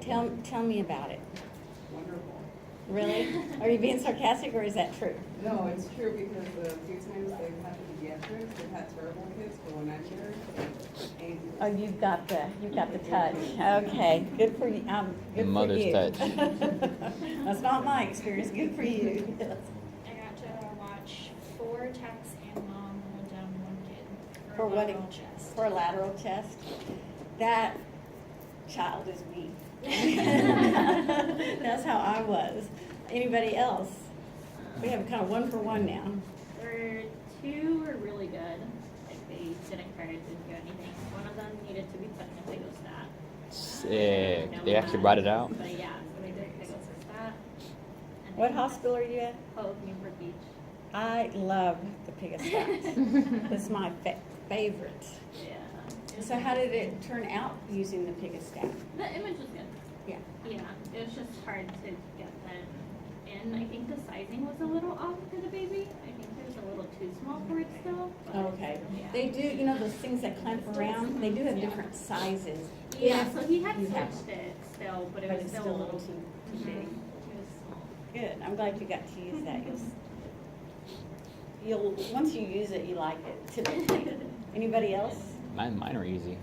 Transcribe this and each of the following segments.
Tell me about it. Wonderful. Really? Are you being sarcastic or is that true? No, it's true because the few times they've had pediatrics, they've had terrible kids, but when I'm here, angels. Oh, you've got the touch. Okay, good for you. Good Mother's for you. touch. That's not my experience. Good for you. I got to watch 4 techs and mom hold down 1 kid For a what? lateral chest. For a lateral chest. That child is me. That's how I was. Anybody else? We have kind of 1 for 1 now. There were 2 were really good. Like they didn't cry, didn't do anything. One of them needed to be put in a pigostat. Sick. No They actually one brought it had- out? But yeah, so we did pigostat. And What then- hospital are you at? Oh, Newport Beach. I love the pigostat. It's my favorite. Yeah. So how did it turn out using the pigostat? The image was good. Yeah. Yeah, it was just hard to get them in. I think the sizing was a little off for the baby. I think it was a little too small for it still. But, Okay. yeah. They do, you know, those things that clamp around, they do have different sizes. Yeah, If so he had you have switched them. it still, but it But was it's still still a little too Mhm. big. It was small. Good, I'm glad you got to use that. You'll, once you use it, you like it, typically. Anybody else? Mine are easy.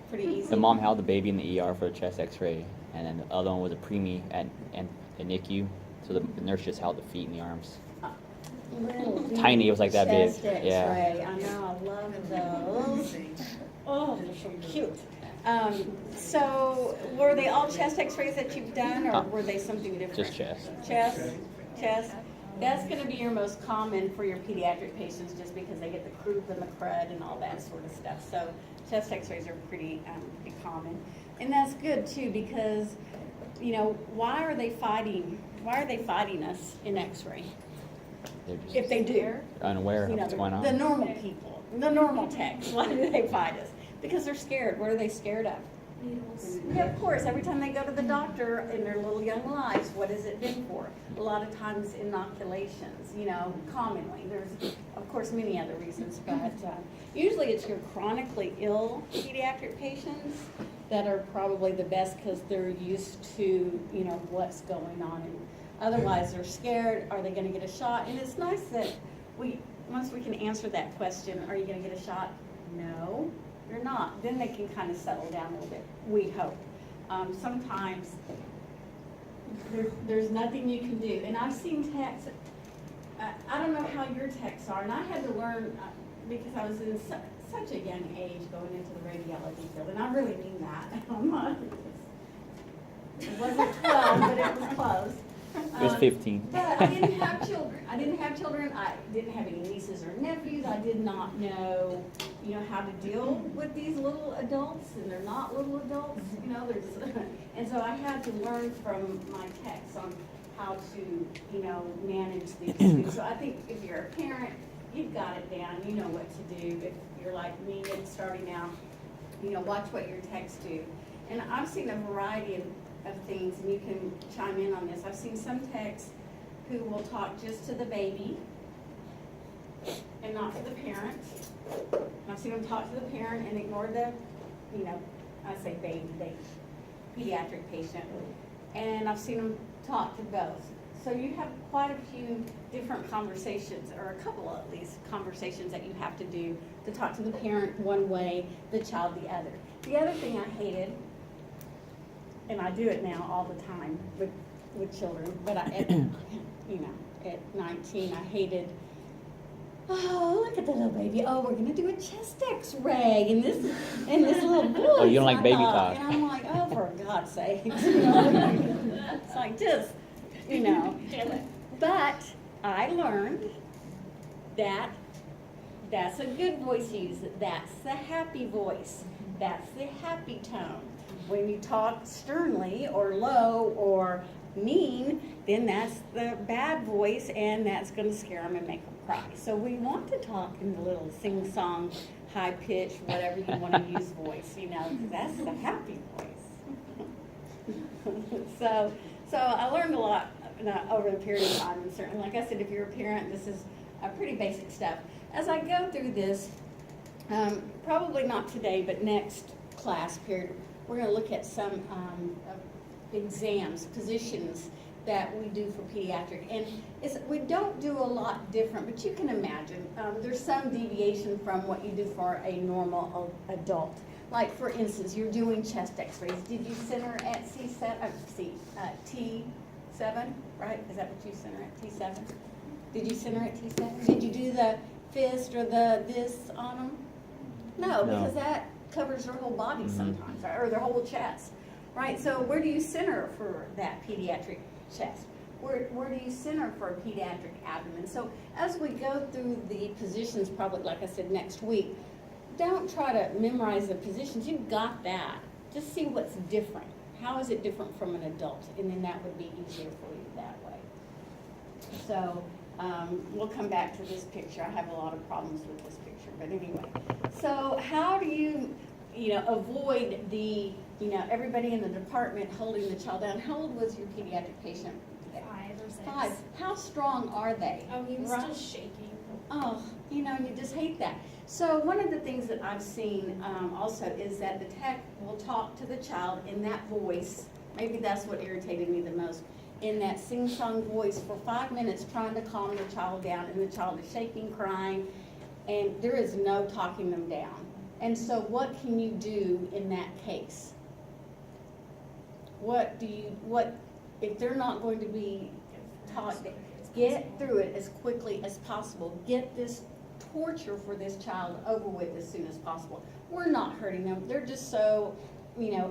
Pretty easy? The mom held the baby in the ER for a chest x-ray, and then the other one was a preemie at NICU, so the nurse just held the feet and the arms. Little Tiny, it was like that big. chest Yeah. X-ray. I know, I love those. Oh, they're so cute. So, were they all chest X-rays that you've done, or were they something different? Just chest. Chest. That's going to be your most common for your pediatric patients, just because they get the croup and the crud and all that sort of stuff. So, chest X-rays are pretty common, and that's good too, because you know, why are they fighting us in X-ray? They're If just they do, unaware you of know, what's going on. the normal people, the normal techs, why do they fight us? Because they're scared. What are they scared of? Needles. Yeah, of course, every time they go to the doctor in their little young lives, what has it been for? A lot of times inoculations, you know, commonly. There's, of course, many other reasons, but usually it's your chronically ill pediatric patients that are probably the best because they're used to, you know, what's going on. And otherwise, they're scared. Are they going to get a shot? And it's nice that once we can answer that question, are you going to get a shot? No. You're not. Then they can kind of settle down a little bit, we hope. Sometimes there's nothing you can do. And I've seen techs, I don't know how your techs are, and I had to learn because I was in such a young age going into the radiology field, and I really mean that. I'm not, it wasn't 12, but it was close. It was 15. But I didn't have children. I didn't have any nieces or nephews. I did not know, you know, how to deal with these little adults, and they're not little adults, you know, and so I had to learn from my techs on how to, you know, manage these things. So I think if you're a parent, you've got it down, you know what to do. If you're like me and starting out, you know, watch what your techs do. And I've seen a variety of things, and you can chime in on this. I've seen some techs who will talk just to the baby and not to the parent. I've seen them talk to the parent and ignore the, you know, I say baby, pediatric patient. And I've seen them talk to both. So you have quite a few different conversations, or a couple at least, conversations that you have to do to talk to the parent one way, the child the other. The other thing I hated, and I do it now all the time with children, but you know, at 19, I hated, oh, look at the little baby. Oh, we're gonna do a chest X-ray, and this little boy. Oh, you don't like baby talk. And I'm like, oh, for God's sake. It's like, just, you know. But I learned that that's a good voice to use. That's the happy voice. That's the happy tone. When you talk sternly or low or mean, then that's the bad voice, and that's going to scare them and make them cry. So we want to talk in the little sing-song, high-pitched, whatever you want to use voice, you know, 'cause that's the happy voice. So I learned a lot over the period of time, and certainly, like I said, if you're a parent, this is pretty basic stuff. As I go through this, probably not today, but next class period, we're going to look at some exams, positions that we do for pediatric. And we don't do a lot different, but you can imagine, there's some deviation from what you do for a normal adult. Like for instance, you're doing chest x-rays. Did you center at T7, right? Is that what you center at, T7? Did you center at T7? Did you do the fist or this on them? No, because that covers their whole body sometimes, or their whole chest, right? So where do you center for that pediatric chest? Where do you center for a pediatric abdomen? So as we go through the positions, probably like I said next week, don't try to memorize the positions. You've got that. Just see what's different. How is it different from an adult? And then that would be easier for you that way. So we'll come back to this picture. I have a lot of problems with this picture, but anyway. So how do you avoid the, everybody in the department holding the child down? How old was your pediatric patient today? 5 or 6. 5. How strong are they? Oh, he was Right? still shaking. Oh, you just hate that. So one of the things that I've seen also is that the tech will talk to the child in that voice. Maybe that's what irritated me the most. In that sing-song voice for 5 minutes, trying to calm the child down, and the child is shaking, crying, and there is no talking them down. And so what can you do in that case? If they're not going to be taught, get through it as quickly as possible. Get this torture for this child over with as soon as possible. We're not hurting them. They're just so,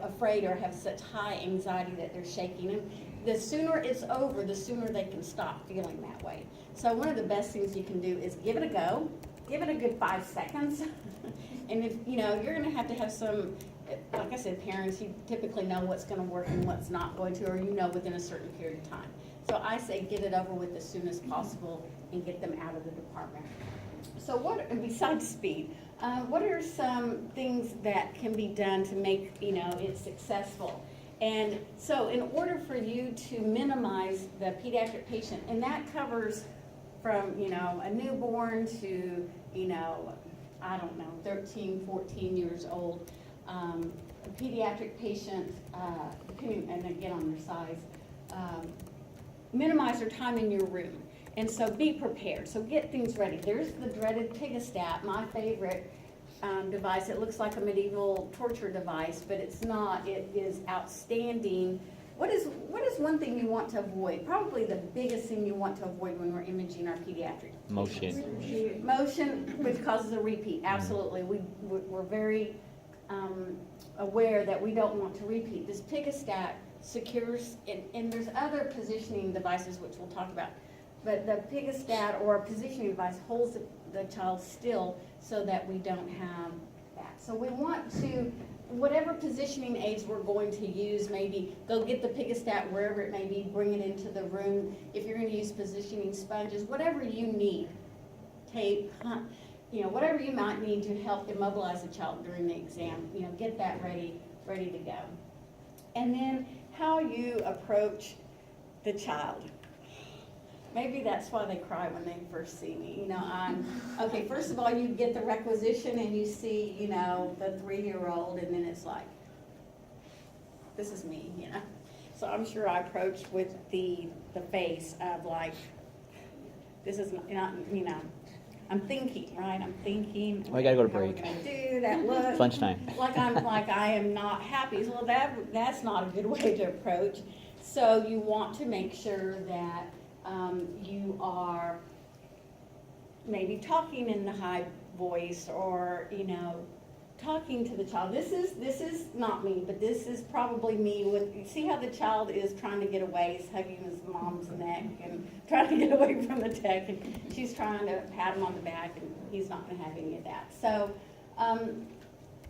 afraid or have such high anxiety that they're shaking. And the sooner it's over, the sooner they can stop feeling that way. So one of the best things you can do is give it a go. Give it a good 5 seconds. And if, you're going to have some, like I said, parents, you typically know what's going to work and what's not going to, or within a certain period of time. So I say get it over with as soon as possible and get them out of the department. So besides speed, what are some things that can be done to make, it successful? And so in order for you to minimize the pediatric patient, and that covers from, a newborn to, 13, 14 years old, a pediatric patient, depending, and again on their size, minimize their time in your room. And so be prepared. So get things ready. There's the dreaded Pediatric, my favorite device. It looks like a medieval torture device, but it's not. It is outstanding. What is one thing you want to avoid? Probably the biggest thing you want to avoid when we're imaging our pediatric Motion. Motion, which causes a repeat. Absolutely. We're very aware that we don't want to repeat. This Pediatric secures, and there's other positioning devices which we'll talk about. But the Pediatric or positioning device holds the child still so that we don't have that. So we want to, whatever positioning aids we're going to use, maybe go get the Pediatric wherever it may be, bring it into the room. If you're going to use positioning sponges, whatever you need, tape, whatever you might need to help immobilize the child during the exam, get that ready to go. And then how you approach the child. Maybe that's why they cry when they first see me. Okay, first of all, you get the requisition and you see, the 3-year-old, and then it's like, this is me, So I'm sure I approached with the face of like, this is not, I'm thinking, right? I'm thinking. Oh, I gotta go to how are we break. gonna do that look? Lunchtime. Like I am not happy. Well, that's not a good way to approach. So you want to make sure that you are maybe talking in the high voice, or talking to the child. This is not me, but this is probably me. You see how the child is trying to get away, he's hugging his mom's neck and trying to get away from the tech, and she's trying to pat him on the back, and he's not going to have any of that. So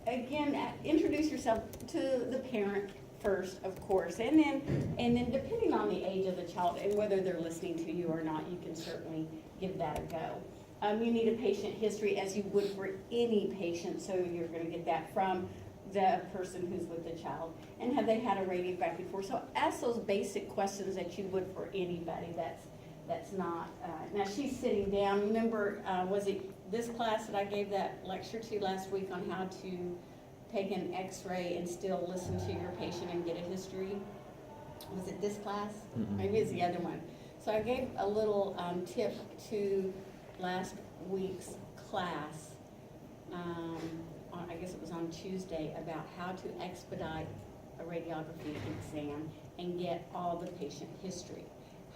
again, introduce yourself to the parent first, of course, and then depending on the age of the child and whether they're listening to you or not, you can certainly give that a go. You need a patient history as you would for any patient, so you're going to get that from the person who's with the child. And have they had a radiograph before? So ask those basic questions that you would for anybody that's not. Now she's sitting down. Remember, was it this class that I gave that lecture to last week on how to take an x-ray and still listen to your patient and get a history? was it this class? Mm-mm. Maybe it's the other one. So I gave a little tip to last week's class, I guess it was on Tuesday, about how to expedite a radiography exam and get all the patient history.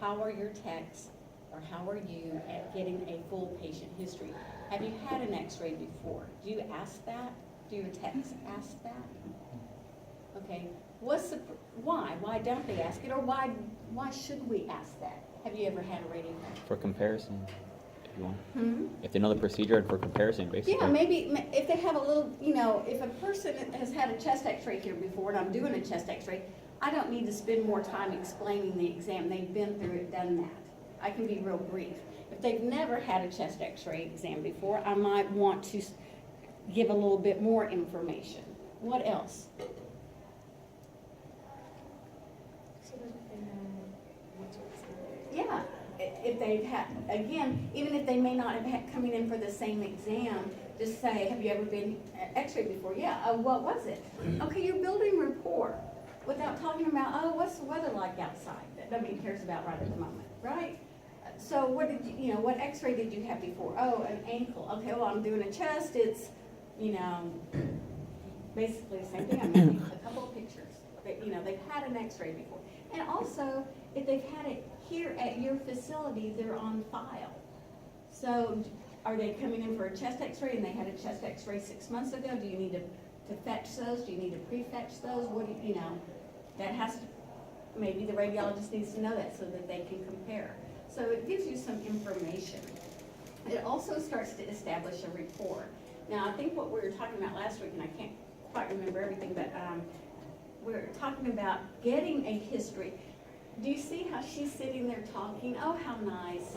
How are your techs, or how are you at getting a full patient history? Have you had an x-ray before? Do you ask that? Do your techs ask that? Okay, why don't they ask it, or why should we ask that? Have you ever had a radiography? For comparison, if you want. Hmm? If they know the procedure and for comparison, basically. Yeah, maybe if they have a little, if a person has had a chest x-ray here before and I'm doing a chest x-ray, I don't need to spend more time explaining the exam. They've been through it, done that. I can be real brief. If they've never had a chest x-ray exam before, I might want to give a little bit more information. What else? So that they know what to expect. Yeah, if they've had, again, even if they may not have had coming in for the same exam, just say, have you ever been x-ray before? Yeah, what was it? Okay, you're building rapport without talking about, oh, what's the weather like outside? That nobody cares about right at the moment, right? So what did what x-ray did you have before? Oh, an ankle. Okay, well, I'm doing a chest. It's, basically the same thing. I'm making a couple of pictures. They've had an x-ray before. And also, if they've had it here at your facility, they're on file. So are they coming in for a chest x-ray and they had a chest x-ray 6 months ago? Do you need to fetch those? Do you need to pre-fetch those? What do you know? That has to, maybe the radiologist needs to know that so that they can compare. So it gives you some information. It also starts to establish a rapport. Now, I think what we were talking about last week, and I can't quite remember everything, but we're talking about getting a history. Do you see how she's sitting there talking? Oh, how nice.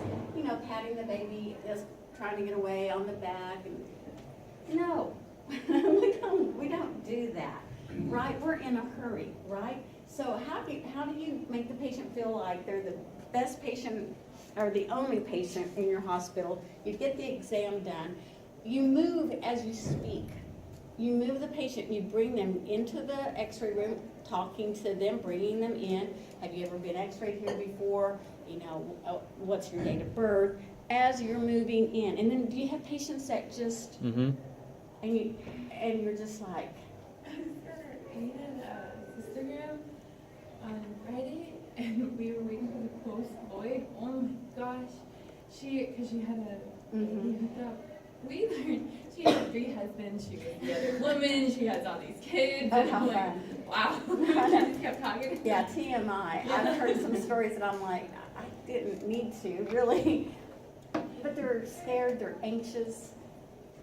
Patting the baby, just trying to get away on the back. And no, we don't do that, right? We're in a hurry, right? So how do you make the patient feel like they're the best patient or the only patient in your hospital? You get the exam done. You move as you speak. You move the patient, you bring them into the x-ray room, talking to them, bringing them in. Have you ever been x-rayed here before? What's your date of birth? As you're moving in. And then do you have patients that just, Mm-hmm. and you're just like, We had a histogram on Friday, and we were waiting for the post Lloyd. Oh my gosh, because she had a baby hooked up. We learned she had 3 husbands. She was the other woman. She has all these kids. Oh, And how I'm like, fun. wow. She just kept talking. yeah, TMI. I've heard some stories that I'm like, I didn't need to, really. But they're scared, they're anxious,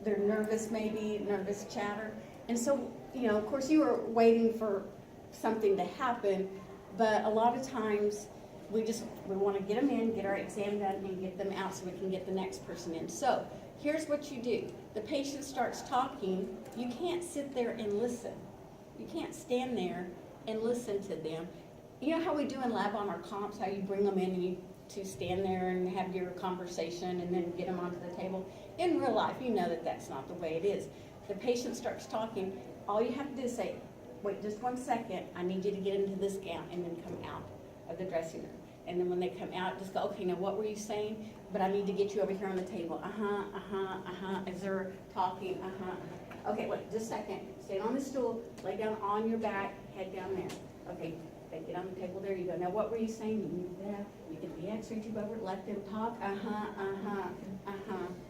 they're nervous maybe, nervous chatter. And so, of course you were waiting for something to happen, but a lot of times we want to get them in, get our exam done, and get them out so we can get the next person in. So here's what you do. The patient starts talking. You can't sit there and listen. You can't stand there and listen to them. You know how we do in lab on our comps, how you bring them in and you to stand there and have your conversation and then get them onto the table? In real life, you know that that's not the way it is. The patient starts talking. All you have to do is say, wait just 1 second, I need you to get into this gown, and then come out of the dressing room. And then when they come out, just go, okay, now what were you saying? But I need to get you over here on the table. As they're talking, Okay, wait, just a second. Stand on the stool, lay down on your back, head down there. Okay, they get on the table, there you go. Now what were you saying? You move that, you get the x-ray tube over, let them talk.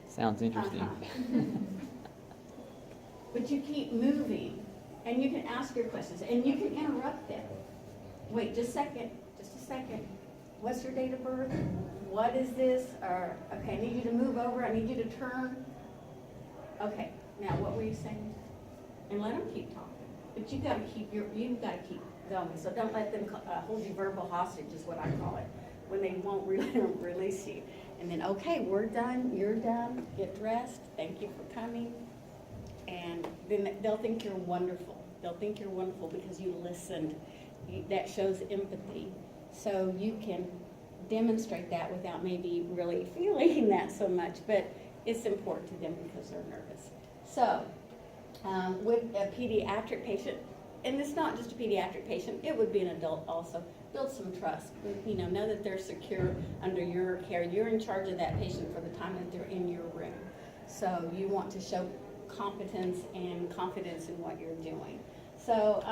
Sounds interesting. But you keep moving, and you can ask your questions, and you can interrupt them. Wait, just a second. What's your date of birth? What is this? Or, okay, I need you to move over. I need you to turn. Okay, now what were you saying? And let them keep talking. But you've got to keep going. So don't let them hold you verbal hostage, is what I call it, when they won't really release you. And then, okay, we're done. You're done. Get dressed. Thank you for coming. And then they'll think you're wonderful. They'll think you're wonderful because you listened. That shows empathy. So you can demonstrate that without maybe really feeling that so much, but it's important to them because they're nervous. So with a pediatric patient, and it's not just a pediatric patient, it would be an adult also. Build some trust, know that they're secure under your care. You're in charge of that patient for the time that they're in your room. So you want to show competence and confidence in what you're doing. So,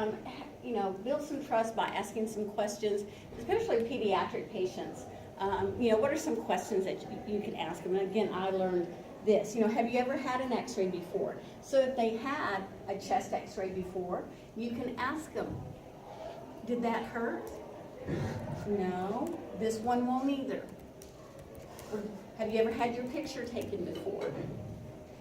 build some trust by asking some questions, especially pediatric patients. What are some questions that you can ask them? And again, I learned this, have you ever had an x-ray before? So if they had a chest x-ray before, you can ask them, did that hurt? No, this one won't either. Or, have you ever had your picture taken before?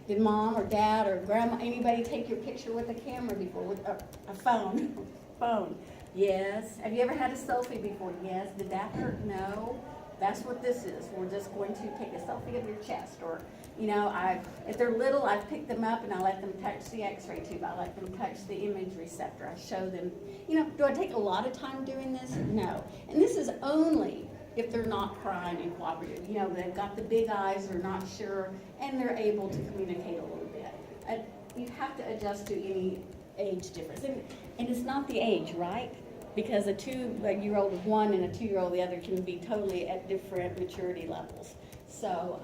Did mom or dad or grandma, anybody take your picture with a camera before, with a phone? Phone. Yes. Have you ever had a selfie before? Yes. Did that hurt? No. That's what this is. We're just going to take a selfie of your chest. Or, if they're little, I pick them up and I let them touch the x-ray tube. I let them touch the image receptor. I show them, do I take a lot of time doing this? No. And this is only if they're not crying and cooperative. They've got the big eyes, they're not sure, and they're able to communicate a little bit. You have to adjust to any age difference. And it's not the age, right? Because a 2-year-old of one and a 2-year-old the other can be totally at different maturity levels. So,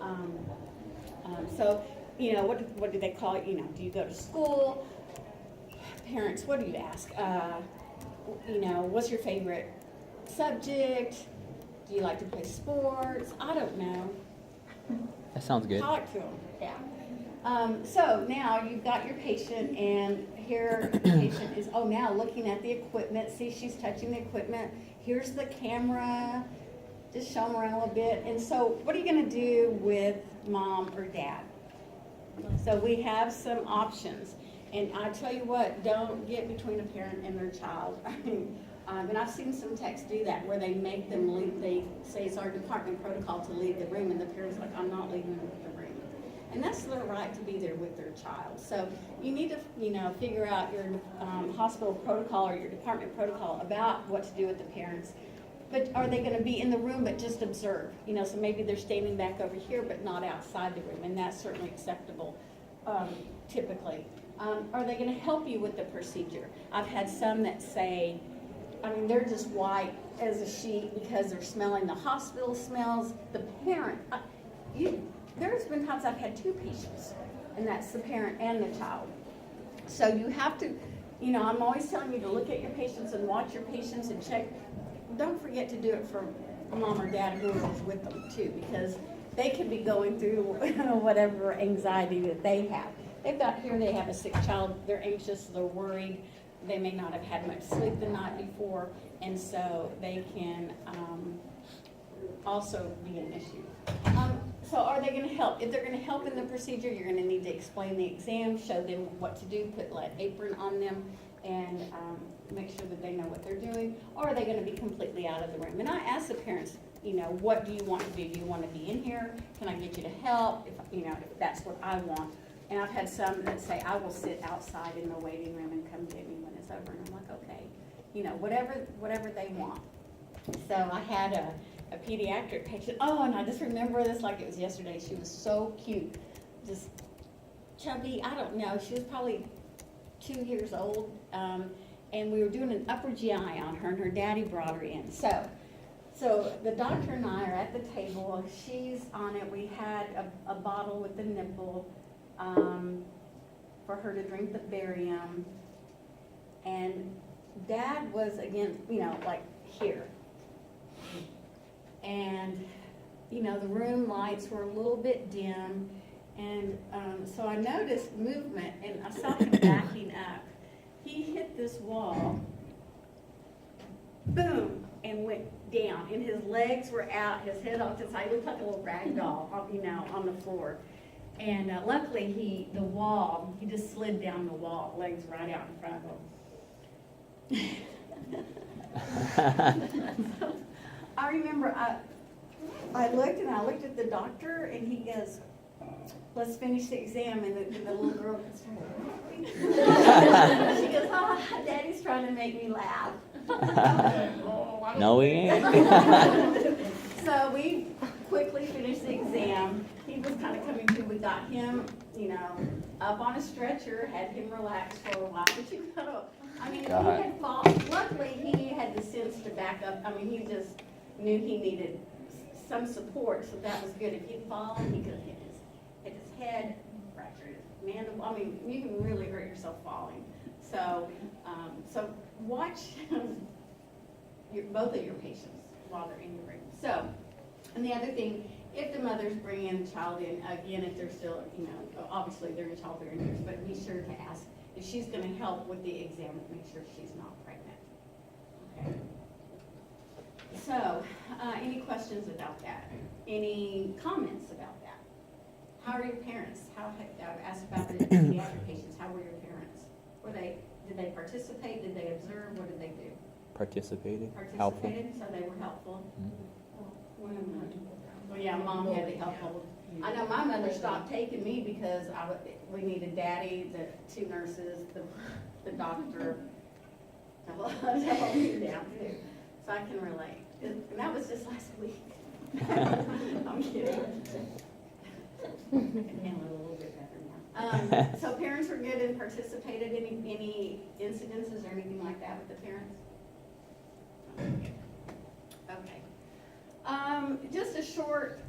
what do they call it? Do you go to school? Parents, what do you ask? What's your favorite subject? Do you like to play sports? I don't know. That sounds good. Talk to them, yeah. So now you've got your patient, and here the patient is, now looking at the equipment. See, she's touching the equipment. Here's the camera. Just show them around a little bit. And so what are you going to do with mom or dad? So we have some options. And I tell you what, don't get between a parent and their child. And I've seen some techs do that, where they make them leave. They say it's our department protocol to leave the room, and the parent's like, I'm not leaving the room. And that's their right to be there with their child. So you need to, figure out your hospital protocol or your department protocol about what to do with the parents. But are they going to be in the room but just observe? So maybe they're standing back over here but not outside the room, and that's certainly acceptable typically. Are they going to help you with the procedure? I've had some that say, they're just white as a sheet because they're smelling the hospital smells. The parent, there's been times I've had 2 patients, and that's the parent and the child. So you have to, I'm always telling you to look at your patients and watch your patients and check. Don't forget to do it for mom or dad, whoever's with them too, because they could be going through whatever anxiety that they have. They have a sick child, they're anxious, they're worried, they may not have had much sleep the night before, and so they can also be an issue. So are they going to help? If they're going to help in the procedure, you're going to need to explain the exam, show them what to do, put an apron on them, and make sure that they know what they're doing. Or are they going to be completely out of the room? And I ask the parents, what do you want to do? Do you want to be in here? Can I get you to help? If that's what I want. And I've had some that say, I will sit outside in the waiting room and come get me when it's over. And I'm like, okay, whatever they want. So I had a pediatric patient. And I just remember this like it was yesterday. She was so cute, just chubby. I don't know. She was probably 2 years old, and we were doing an upper GI on her, and her daddy brought her in. So the doctor and I are at the table. She's on it. We had a bottle with the nipple for her to drink the barium, and dad was again, like here. And, the room lights were a little bit dim, and so I noticed movement, and I saw him backing up. He hit this wall, boom, and went down, and his legs were out, his head off to the side. He looked like a little rag doll, on the floor. And luckily, he just slid down the wall, legs right out in front of him. So, I remember I looked at the doctor, and he goes, let's finish the exam, and the little girl started laughing. She goes, Daddy's trying to make me laugh. No, we ain't. So we quickly finished the exam. He was kind of coming to. We got him, up on a stretcher, had him relax for a while. But I mean, God. he had fallen, luckily, he had the sense to back up, I mean, he just knew he needed some support, so that was good. If he'd fallen, he could have hit his head, fractured his mandible, I mean, you can really hurt yourself falling. So, so watch both of your patients while they're in the room. So, and the other thing, if the mother's bringing the child in, again, if they're still, you know, obviously they're in childbearing years, but be sure to ask if she's gonna help with the exam, make sure she's not pregnant. Okay. So, any questions about that? Any comments about that? How are your parents? I've asked about the pediatric patients, how were your parents? Did they participate? Did they observe? What did they do? Participated. Helpful. Participated, so they were helpful. Mhm. Well, yeah, mom had to help. I know my mother stopped taking me because we needed daddy, the two nurses, the doctor to hold me down too. So I can relate. And that was just last week. I'm kidding. I can handle it a little bit better now. So parents were good and participated. Any incidences or anything like that with the parents? Okay. Just a short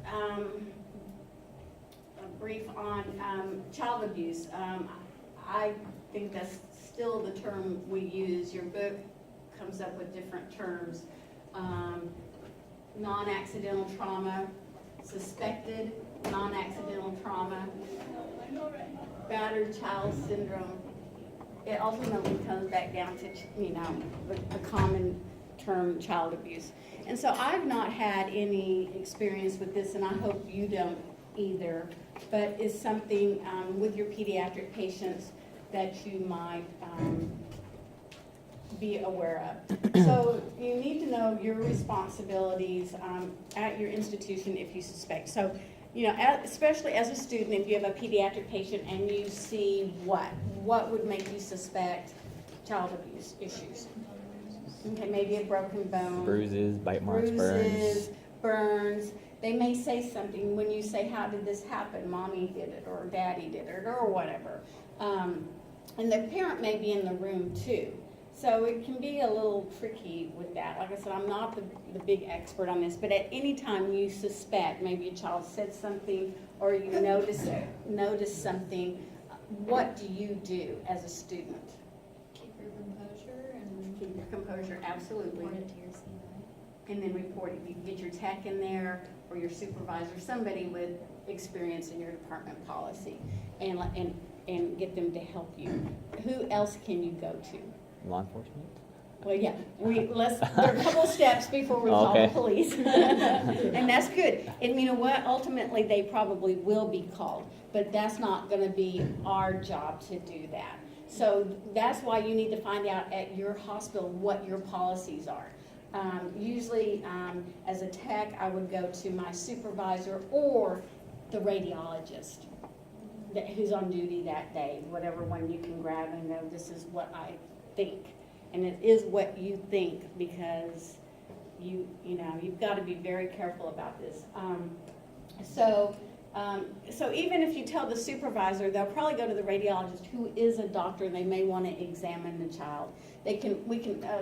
brief on child abuse. I think that's still the term we use. Your book comes up with different terms. Non-accidental trauma, suspected non-accidental trauma, battered child syndrome. It ultimately comes back down to, you know, the common term child abuse. And so I've not had any experience with this, and I hope you don't either, but it's something with your pediatric patients that you might be aware of. So you need to know your responsibilities at your institution if you suspect. So, you know, especially as a student, if you have a pediatric patient and you see what would make you suspect child abuse issues? Okay, maybe a broken bone. Bruises, bite marks, Bruises, burns. They may say something when you say, how did this happen? Mommy did it, or daddy did it, or whatever. And the parent may be in the room too. So it can be a little tricky with that. Like I said, I'm not the big expert on this, but at any time you suspect maybe a child said something or you notice something, what do you do as a student? Keep your composure and Keep your composure, absolutely. report it to your CI. And then report it. You can get your tech in there or your supervisor, somebody with experience in your department policy, and get them to help you. Who else can you go to? Law enforcement. Well, yeah, there are a couple steps before we call the Okay. police. And that's good. And you know what? Ultimately, they probably will be called, but that's not gonna be our job to do that. So that's why you need to find out at your hospital what your policies are. Usually, as a tech, I would go to my supervisor or the radiologist who's on duty that day, whatever one you can grab and go, this is what I think. And it is what you think, because you know, you've got to be very careful about this. So even if you tell the supervisor, they'll probably go to the radiologist who is a doctor, and they may want to examine the child.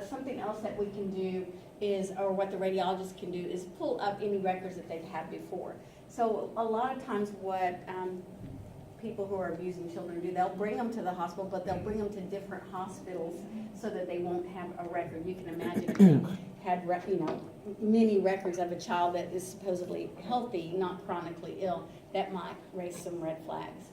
Something else that we can do is, or what the radiologist can do, is pull up any records that they've had before. So a lot of times what people who are abusing children do, they'll bring them to the hospital, but they'll bring them to different hospitals so that they won't have a record. You can imagine if they had many records of a child that is supposedly healthy, not chronically ill, that might raise some red flags.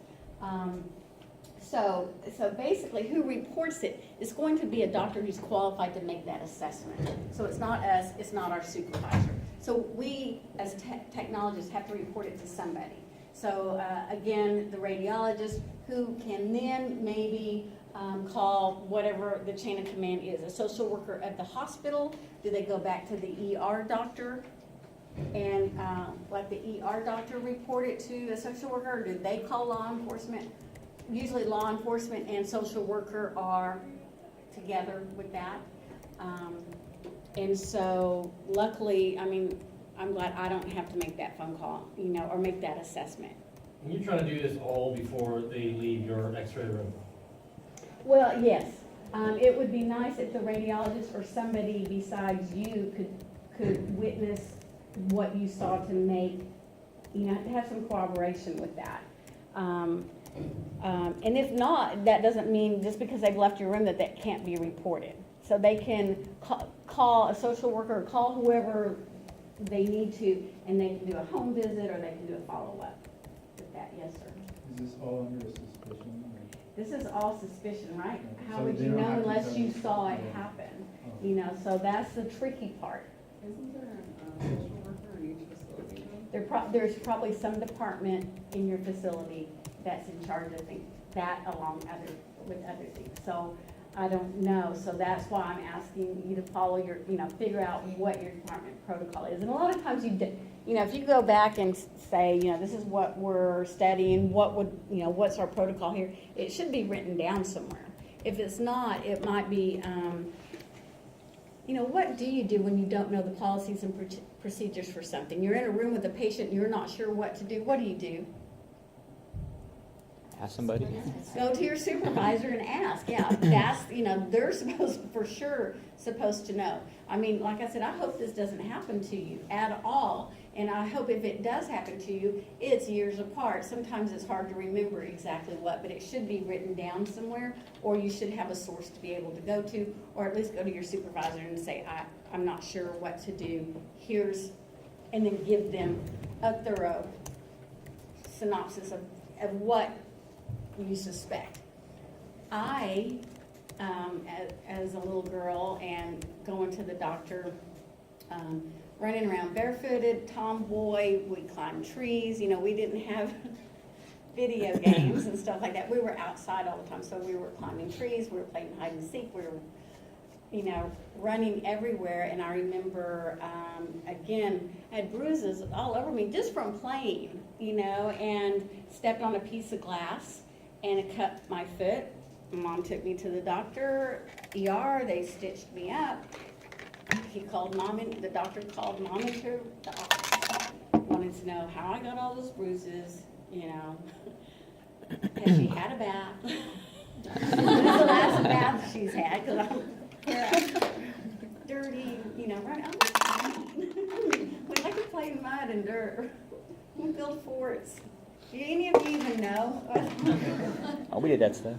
So basically, who reports it is going to be a doctor who's qualified to make that assessment. So it's not us, it's not our supervisor. So we, as technologists, have to report it to somebody. So again, the radiologist, who can then maybe call whatever the chain of command is. A social worker at the hospital, do they go back to the ER doctor and let the ER doctor report it to a social worker, or do they call law enforcement? Usually law enforcement and social worker are together with that. And so luckily, I mean, I'm glad I don't have to make that phone call, or make that assessment. And you're trying to do this all before they leave your x-ray room? Well, yes. It would be nice if the radiologist or somebody besides you could witness what you saw to make, to have some cooperation with that. And if not, that doesn't mean just because they've left your room that can't be reported. So they can call a social worker or call whoever they need to, and they can do a home visit or they can do a follow-up with that. Yes, sir. Is this all under suspicion? This is all suspicion, right? How So would they you don't know have to unless tell you you. saw it Yeah. happen? Oh. So that's the tricky part. Isn't there a social worker in each facility though? There's probably some department in your facility that's in charge of that along with other things. So I don't know. So that's why I'm asking you to follow your, figure out what your department protocol is. And a lot of times if you go back and say, this is what we're studying, what's our protocol here, it should be written down somewhere. If it's not, it might be, what do you do when you don't know the policies and procedures for something? You're in a room with a patient and you're not sure what to do. What do? Ask somebody. Go to your supervisor and ask. Yeah, that's, they're for sure supposed to know. I mean, like I said, I hope this doesn't happen to you at all. And I hope if it does happen to you, it's years apart. Sometimes it's hard to remember exactly what, but it should be written down somewhere, or you should have a source to be able to go to, or at least go to your supervisor and say, I'm not sure what to do. And then give them a thorough synopsis of what you suspect. I, as a little girl and going to the doctor, running around barefooted, tomboy, we climbed trees, we didn't have video games and stuff like that. We were outside all the time, so we were climbing trees, we were playing hide and seek, we were, running everywhere. And I remember, again, I had bruises all over me just from playing, and stepped on a piece of glass and it cut my foot. Mom took me to the doctor, ER, they stitched me up. He called Mom in, the doctor called Mom into the office, wanted to know how I got all those bruises, Has she had a bath? This is the last bath she's had, because I'm dirty, running. We like to play in mud and dirt. We build forts. Do any of you even know? Oh, we did that stuff.